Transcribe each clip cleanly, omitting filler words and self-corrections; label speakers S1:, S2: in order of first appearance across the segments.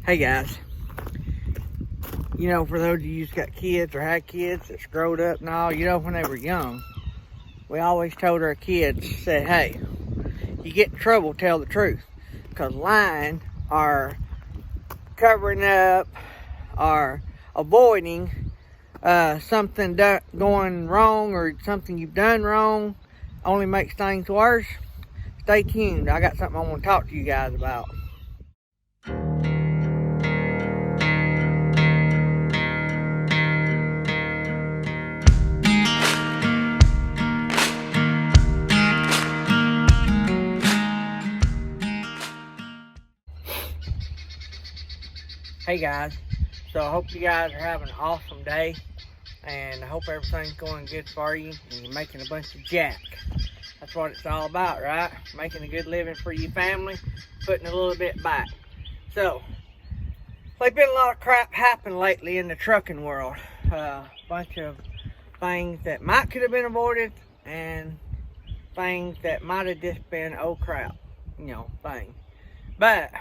S1: Hey guys, you know, for those of you who's got kids or had kids that's growed up and all, you know, when they were young, we always told our kids, said, hey, you get in trouble, tell the truth. Because lying or covering up or avoiding something going wrong or something you've done wrong only makes things worse. Stay tuned. I got something I want to talk to you guys about. Hey guys, so I hope you guys are having an awesome day, and I hope everything's going good for you and you're making a bunch of jack. That's what it's all about, right? Making a good living for your family, putting a little bit back. So, there's been a lot of crap happening lately in the trucking world. A bunch of things that might could have been avoided and things that might have just been oh crap, you know, things. But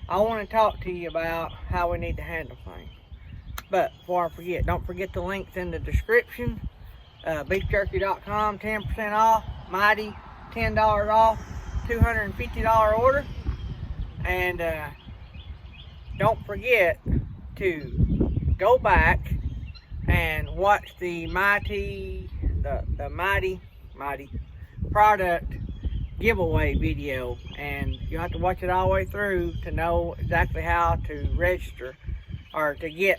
S1: I want to talk to you about how we need to handle things. But before I forget, don't forget the links in the description. Beefjerky.com, 10% off. Mytee, $10 off. $250 order. And don't forget to go back and watch the Mytee product giveaway video, and you have to watch it all the way through to know exactly how to register or to get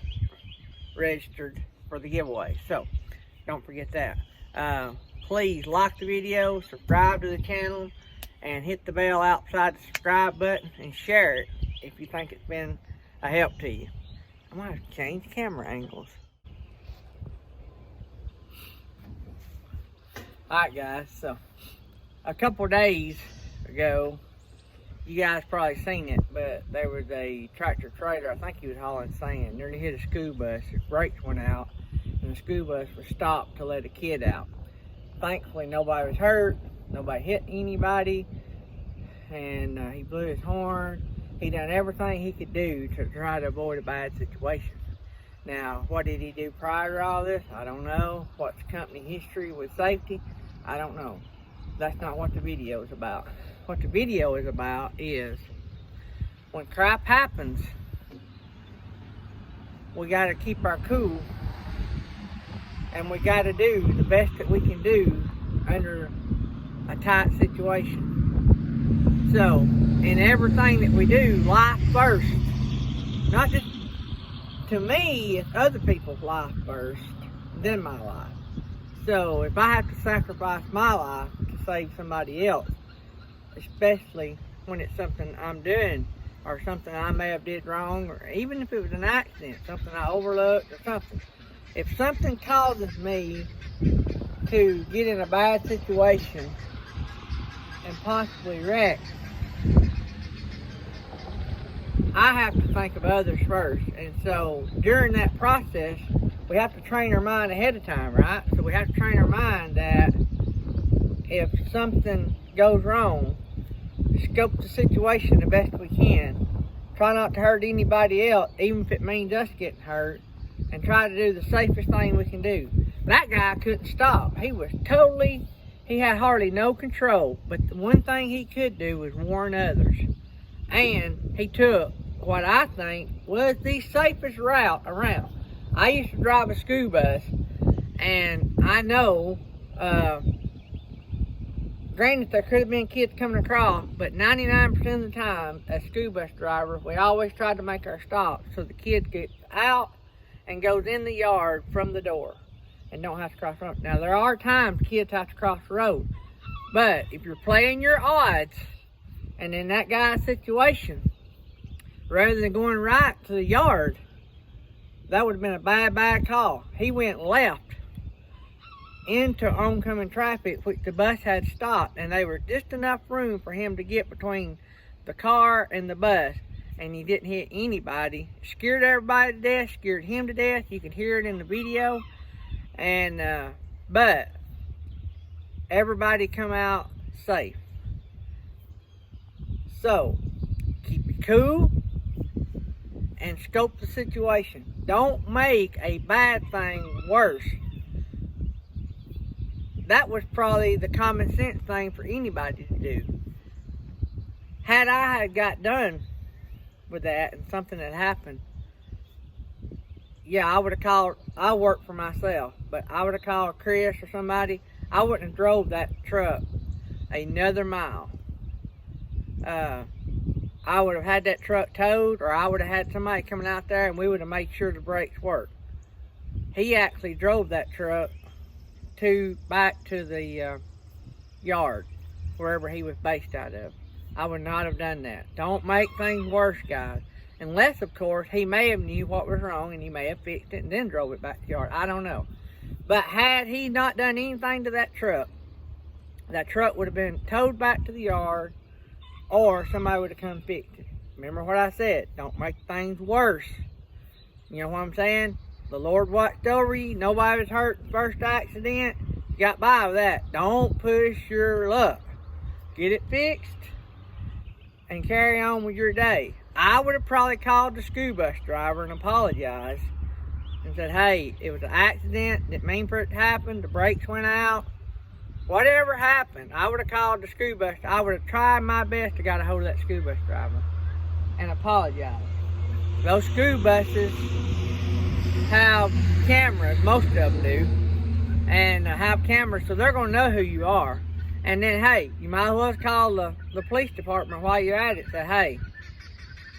S1: registered for the giveaway. So don't forget that. Please like the video, subscribe to the channel, and hit the bell outside the subscribe button and share it if you think it's been a help to you. I might have to change camera angles. Alright guys, so a couple days ago, you guys probably seen it, but there was a tractor trailer, I think he was hauling sand, nearly hit a school bus. His brakes went out and the school bus was stopped to let a kid out. Thankfully nobody was hurt, nobody hit anybody, and he blew his horn. He done everything he could do to try to avoid a bad situation. Now, what did he do prior to all this? I don't know. What's the company history with safety? I don't know. That's not what the video is about. What the video is about is when crap happens, we got to keep our cool, and we got to do the best that we can do under a tight situation. So in everything that we do, life first. Not just to me, it's other people's life first, then my life. So if I have to sacrifice my life to save somebody else, especially when it's something I'm doing or something I may have did wrong, or even if it was an accident, something I overlooked or something. If something causes me to get in a bad situation and possibly wreck, I have to think of others first. And so during that process, we have to train our mind ahead of time, right? So we have to train our mind that if something goes wrong, scope the situation the best we can. Try not to hurt anybody else, even if it means us getting hurt, and try to do the safest thing we can do. That guy couldn't stop. He had hardly no control, but the one thing he could do was warn others. And he took what I think was the safest route around. I used to drive a school bus, and I know, granted there could have been kids coming across, but 99% of the time, as school bus driver, we always tried to make our stop so the kid gets out and goes in the yard from the door and don't have to cross the road. Now there are times kids have to cross the road, but if you're playing your odds, and in that guy's situation, rather than going right to the yard, that would have been a bad call. He went left into oncoming traffic, which the bus had stopped, and there was just enough room for him to get between the car and the bus, and he didn't hit anybody. Scared everybody to death, scared him to death. You can hear it in the video. And but everybody come out safe. So keep it cool, and scope the situation. Don't make a bad thing worse. That was probably the common sense thing for anybody to do. Had I had got done with that and something had happened, yeah, I would have called. I work for myself, but I would have called Chris or somebody. I wouldn't have drove that truck another mile. I would have had that truck towed, or I would have had somebody coming out there and we would have made sure the brakes worked. He actually drove that truck back to the yard, wherever he was based out of. I would not have done that. Don't make things worse, guys. Unless, of course, he may have knew what was wrong and he may have fixed it and then drove it back to the yard. I don't know. But had he not done anything to that truck would have been towed back to the yard, or somebody would have come and fixed it. Remember what I said. Don't make things worse. You know what I'm saying? The Lord watched over you. Nobody was hurt in the first accident. You got by with that. Don't push your luck. Get it fixed and carry on with your day. I would have probably called the school bus driver and apologized and said, hey, it was an accident. Didn't mean for it to happen. The brakes went out. Whatever happened, I would have called the school bus. I would have tried my best to get a hold of that school bus driver and apologized. Those school buses have cameras, most of them do, and have cameras, so they're going to know who you are. And then, hey, you might as well call the police department while you're at it. Say, hey,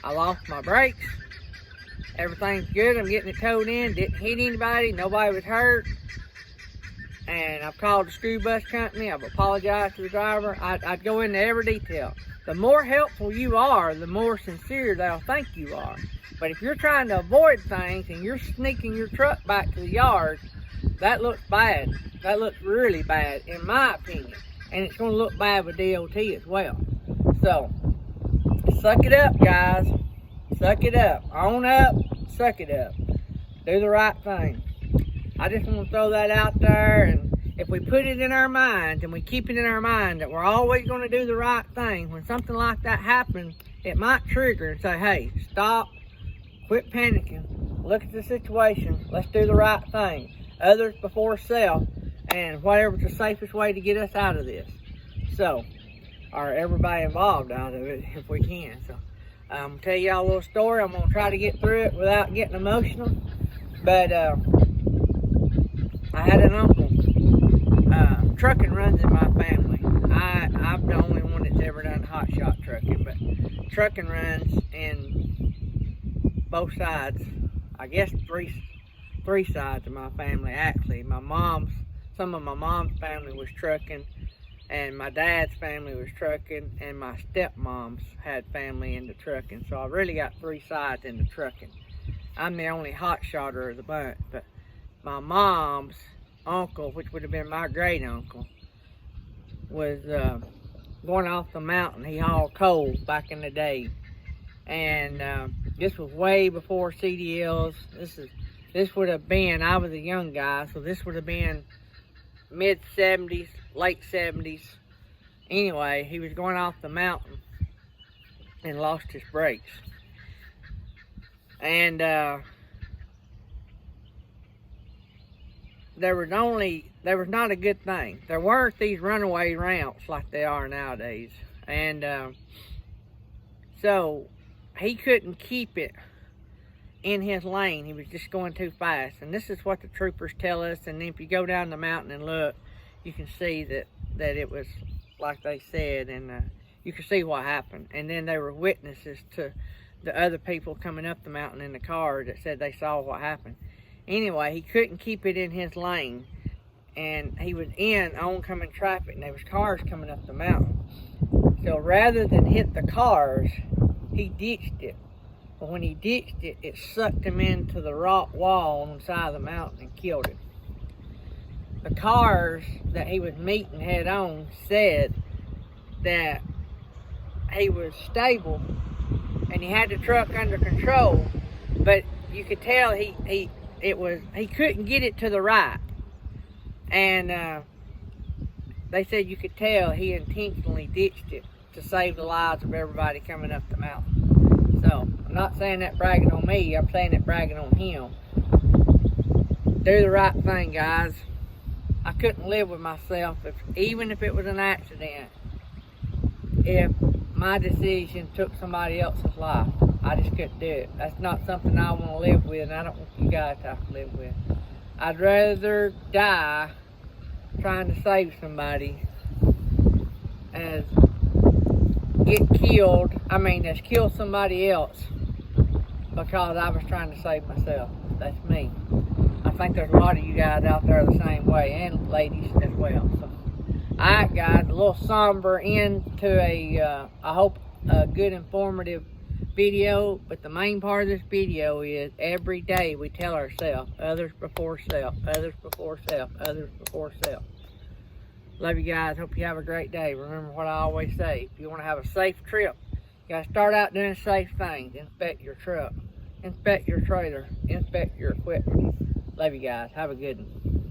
S1: I lost my brakes. Everything's good. I'm getting it towed in. Didn't hit anybody. Nobody was hurt. And I've called the school bus company. I've apologized to the driver. I'd go into every detail. The more helpful you are, the more sincere they'll think you are. But if you're trying to avoid things and you're sneaking your truck back to the yard, that looks bad. That looks really bad, in my opinion. And it's going to look bad with DOT as well. So, suck it up, guys. Suck it up. Own up. Suck it up. Do the right thing. I just want to throw that out there, and if we put it in our minds and we keep it in our mind that we're always going to do the right thing, when something like that happens, it might trigger and say, hey, stop, quit panicking, look at the situation, let's do the right thing. Others before self, and whatever's the safest way to get us out of this. So, or everybody involved out of it if we can. So, I'm going to tell y'all a little story. I'm going to try to get through it without getting emotional. But, I had an uncle. Trucking runs in my family. I'm the only one that's ever done hotshot trucking, but trucking runs in both sides. I guess three sides of my family, actually. Some of my mom's family was trucking, and my dad's family was trucking, and my stepmoms had family into trucking. So I really got three sides into trucking. I'm the only hotshotter of the bunch, but my mom's uncle, which would have been my great uncle, was going off the mountain. He hauled coal back in the day, and this was way before CDLs. This would have been, I was a young guy, so this would have been mid-70s, late 70s. Anyway, he was going off the mountain and lost his brakes. And there was not a good thing. There weren't these runaway ramps like they are nowadays. And so he couldn't keep it in his lane. He was just going too fast. And this is what the troopers tell us. And if you go down the mountain and look, you can see that it was like they said. And you can see what happened. And then there were witnesses to the other people coming up the mountain in the car that said they saw what happened. Anyway, he couldn't keep it in his lane, and he was in oncoming traffic, and there was cars coming up the mountain. So rather than hit the cars, he ditched it. But when he ditched it, it sucked him into the rock wall on the side of the mountain and killed him. The cars that he was meeting head on said that he was stable and he had the truck under control, but you could tell he couldn't get it to the right. And they said you could tell he intentionally ditched it. to save the lives of everybody coming up the mountain. So, I'm not saying that bragging on me, I'm saying that bragging on him. Do the right thing, guys. I couldn't live with myself, even if it was an accident, if my decision took somebody else's life. I just couldn't do it. That's not something I want to live with, and I don't want you guys to have to live with. I'd rather die trying to save somebody as as kill somebody else because I was trying to save myself. That's me. I think there's a lot of you guys out there the same way, and ladies as well. So, alright guys, a little somber into I hope a good informative video, but the main part of this video is every day we tell ourselves, others before self, others before self, others before self. Love you guys. Hope you have a great day. Remember what I always say, if you want to have a safe trip, you got to start out doing safe things. Inspect your truck, inspect your trailer, inspect your equipment. Love you guys. Have a good one.